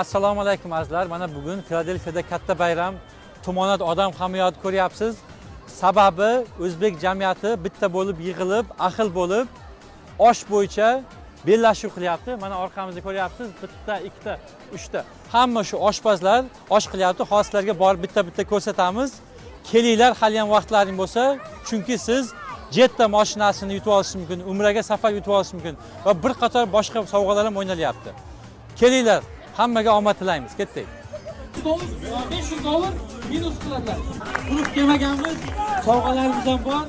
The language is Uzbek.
Assalomu alaykum azizlar. Mana bugun Filadelfiyada katta bayram, tumonat odam hamiyat ko'ryapsiz. Sababi o'zbek jamiyati bitta bo'lib yig'ilib, ahil bo'lib, osh bo'yicha bellashuv qilyapti. Mana orqamizda ko'ryapsiz, bitta, ikkita, uchta. Hamma shu oshpazlar osh qilyapti. Hozirlarga borib bitta-bitta ko'rsatamiz. Kelinglar, hali ham vaqtlaring bo'lsa, chunki siz Jetta mashinasini yutib olishingiz mumkin, Umraga safar yutib olishingiz mumkin va bir qator boshqa sovg'alar ham o'ynalyapti. Kelinglar, hammaga omad tilaymiz. Ketdik. $500 minus qiladilar. Klub kelmaganmiz, sovg'alarimiz ham bor.